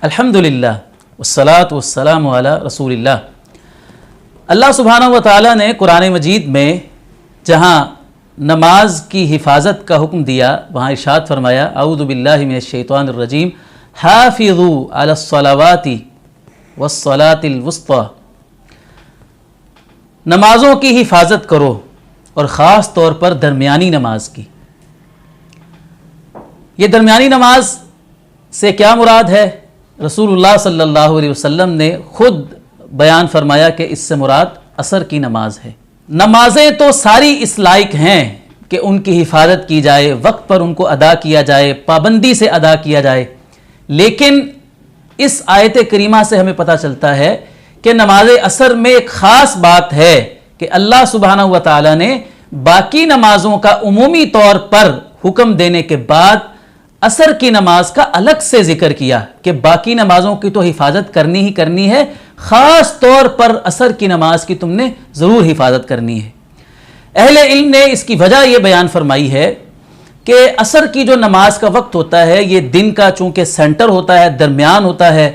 الحمدللہ والصلاة والسلام علی رسول اللہ۔ اللہ سبحانہ و تعالیٰ نے قرآن مجید میں جہاں نماز کی حفاظت کا حکم دیا وہاں ارشاد فرمایا اعوذ باللہ من الشیطان الرجیم حافظوا علی الصلوات والصلاة الوسطی، نمازوں کی حفاظت کرو اور خاص طور پر درمیانی نماز کی۔ یہ درمیانی نماز سے کیا مراد ہے؟ رسول اللہ صلی اللہ علیہ وسلم نے خود بیان فرمایا کہ اس سے مراد عصر کی نماز ہے۔ نمازیں تو ساری اس لائق ہیں کہ ان کی حفاظت کی جائے، وقت پر ان کو ادا کیا جائے، پابندی سے ادا کیا جائے، لیکن اس آیت کریمہ سے ہمیں پتہ چلتا ہے کہ نماز عصر میں ایک خاص بات ہے کہ اللہ سبحانہ و تعالیٰ نے باقی نمازوں کا عمومی طور پر حکم دینے کے بعد عصر کی نماز کا الگ سے ذکر کیا کہ باقی نمازوں کی تو حفاظت کرنی ہی کرنی ہے، خاص طور پر عصر کی نماز کی تم نے ضرور حفاظت کرنی ہے۔ اہل علم نے اس کی وجہ یہ بیان فرمائی ہے کہ عصر کی جو نماز کا وقت ہوتا ہے یہ دن کا چونکہ سینٹر ہوتا ہے، درمیان ہوتا ہے،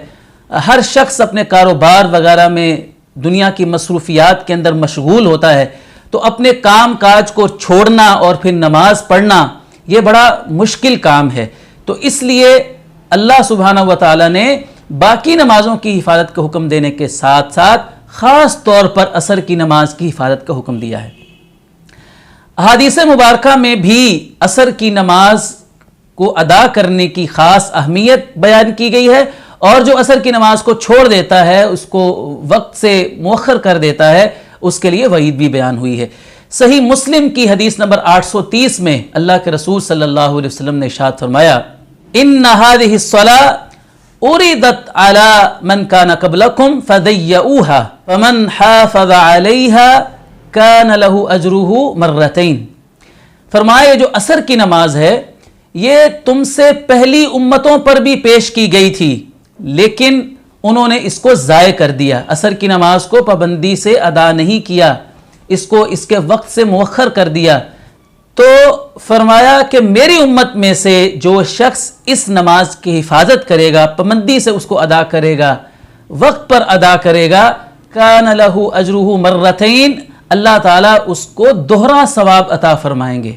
ہر شخص اپنے کاروبار وغیرہ میں دنیا کی مصروفیات کے اندر مشغول ہوتا ہے، تو اپنے کام کاج کو چھوڑنا اور پھر نماز پڑھنا یہ بڑا مشکل کام ہے، تو اس لیے اللہ سبحانہ و تعالیٰ نے باقی نمازوں کی حفاظت کا حکم دینے کے ساتھ ساتھ خاص طور پر عصر کی نماز کی حفاظت کا حکم دیا ہے۔ احادیث مبارکہ میں بھی عصر کی نماز کو ادا کرنے کی خاص اہمیت بیان کی گئی ہے، اور جو عصر کی نماز کو چھوڑ دیتا ہے، اس کو وقت سے مؤخر کر دیتا ہے، اس کے لیے وعید بھی بیان ہوئی ہے۔ صحیح مسلم کی حدیث نمبر 830 میں اللہ کے رسول صلی اللہ علیہ وسلم نے ارشاد فرمایا ان هذه الصلاة اردت على من كان قبلكم فضيعوها فمن حافظ عليها كان له اجره مرتين۔ فرمایا جو عصر کی نماز ہے یہ تم سے پہلی امتوں پر بھی پیش کی گئی تھی، لیکن انہوں نے اس کو ضائع کر دیا، عصر کی نماز کو پابندی سے ادا نہیں کیا، اس کو اس کے وقت سے مؤخر کر دیا، تو فرمایا کہ میری امت میں سے جو شخص اس نماز کی حفاظت کرے گا، پابندی سے اس کو ادا کرے گا، وقت پر ادا کرے گا، کان لہ اجرہ مرتین، اللہ تعالیٰ اس کو دوہرا ثواب عطا فرمائیں گے۔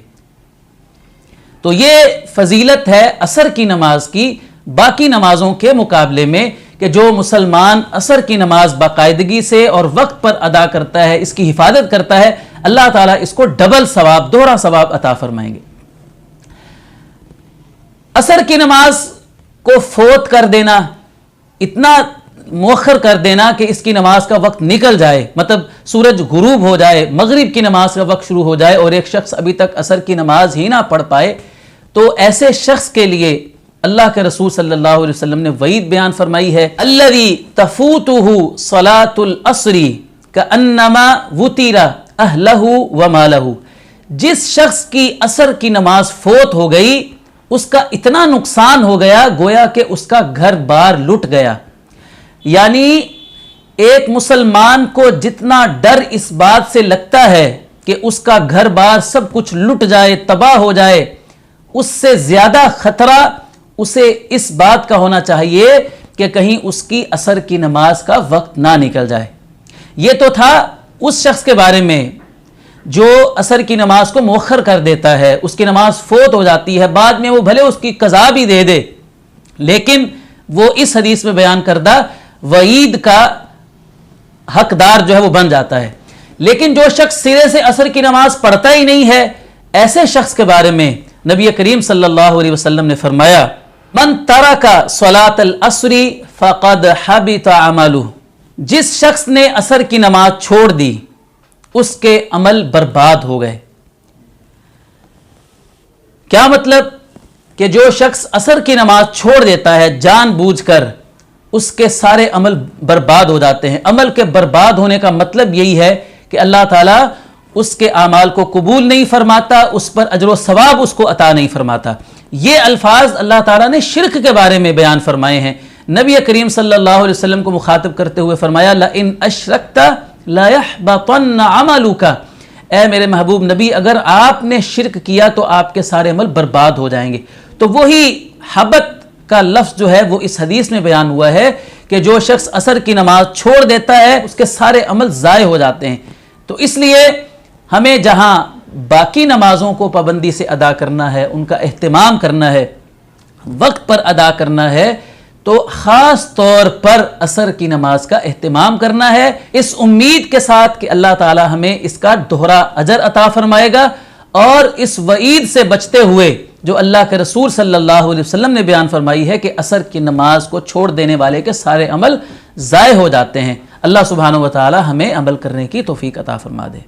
تو یہ فضیلت ہے عصر کی نماز کی باقی نمازوں کے مقابلے میں کہ جو مسلمان عصر کی نماز باقاعدگی سے اور وقت پر ادا کرتا ہے، اس کی حفاظت کرتا ہے، اللہ تعالیٰ اس کو ڈبل ثواب، دوہرا ثواب عطا فرمائیں گے۔ عصر کی نماز کو فوت کر دینا، اتنا مؤخر کر دینا کہ اس کی نماز کا وقت نکل جائے، مطلب سورج غروب ہو جائے، مغرب کی نماز کا وقت شروع ہو جائے اور ایک شخص ابھی تک عصر کی نماز ہی نہ پڑھ پائے، تو ایسے شخص کے لیے اللہ کے رسول صلی اللہ علیہ وسلم نے وعید بیان فرمائی ہے الذی تفوتہ صلاۃ العصر کانما وطر اہلہ ومالہ، جس شخص کی عصر کی نماز فوت ہو گئی اس کا اتنا نقصان ہو گیا گویا کہ اس کا گھر بار لٹ گیا۔ یعنی ایک مسلمان کو جتنا ڈر اس بات سے لگتا ہے کہ اس کا گھر بار سب کچھ لٹ جائے، تباہ ہو جائے، اس سے زیادہ خطرہ اسے اس بات کا ہونا چاہیے کہ کہیں اس کی عصر کی نماز کا وقت نہ نکل جائے۔ یہ تو تھا اس شخص کے بارے میں جو عصر کی نماز کو مؤخر کر دیتا ہے، اس کی نماز فوت ہو جاتی ہے، بعد میں وہ بھلے اس کی قضا بھی دے دے، لیکن وہ اس حدیث میں بیان کردہ وعید کا حقدار جو ہے وہ بن جاتا ہے۔ لیکن جو شخص سرے سے عصر کی نماز پڑھتا ہی نہیں ہے، ایسے شخص کے بارے میں نبی کریم صلی اللہ علیہ وسلم نے فرمایا من ترک صلاۃ العصر فقد حبط عملہ، جس شخص نے عصر کی نماز چھوڑ دی اس کے عمل برباد ہو گئے۔ کیا مطلب؟ کہ جو شخص عصر کی نماز چھوڑ دیتا ہے جان بوجھ کر، اس کے سارے عمل برباد ہو جاتے ہیں۔ عمل کے برباد ہونے کا مطلب یہی ہے کہ اللہ تعالیٰ اس کے اعمال کو قبول نہیں فرماتا، اس پر اجر و ثواب اس کو عطا نہیں فرماتا۔ یہ الفاظ اللہ تعالیٰ نے شرک کے بارے میں بیان فرمائے ہیں۔ نبی کریم صلی اللہ علیہ وسلم کو مخاطب کرتے ہوئے فرمایا لَإِنْ أَشْرَكْتَ لَيَحْبَطَنَّ عَمَلُكَ، اے میرے محبوب نبی اگر آپ نے شرک کیا تو آپ کے سارے عمل برباد ہو جائیں گے۔ تو وہی حبت کا لفظ جو ہے وہ اس حدیث میں بیان ہوا ہے کہ جو شخص عصر کی نماز چھوڑ دیتا ہے اس کے سارے عمل ضائع ہو جاتے ہیں۔ تو اس لیے ہمیں جہاں باقی نمازوں کو پابندی سے ادا کرنا ہے، ان کا اہتمام کرنا ہے، وقت پر ادا کرنا ہے، تو خاص طور پر عصر کی نماز کا اہتمام کرنا ہے، اس امید کے ساتھ کہ اللہ تعالی ہمیں اس کا دوہرا اجر عطا فرمائے گا، اور اس وعید سے بچتے ہوئے جو اللہ کے رسول صلی اللہ علیہ وسلم نے بیان فرمائی ہے کہ عصر کی نماز کو چھوڑ دینے والے کے سارے عمل ضائع ہو جاتے ہیں۔ اللہ سبحانہ و تعالی ہمیں عمل کرنے کی توفیق عطا فرما دے۔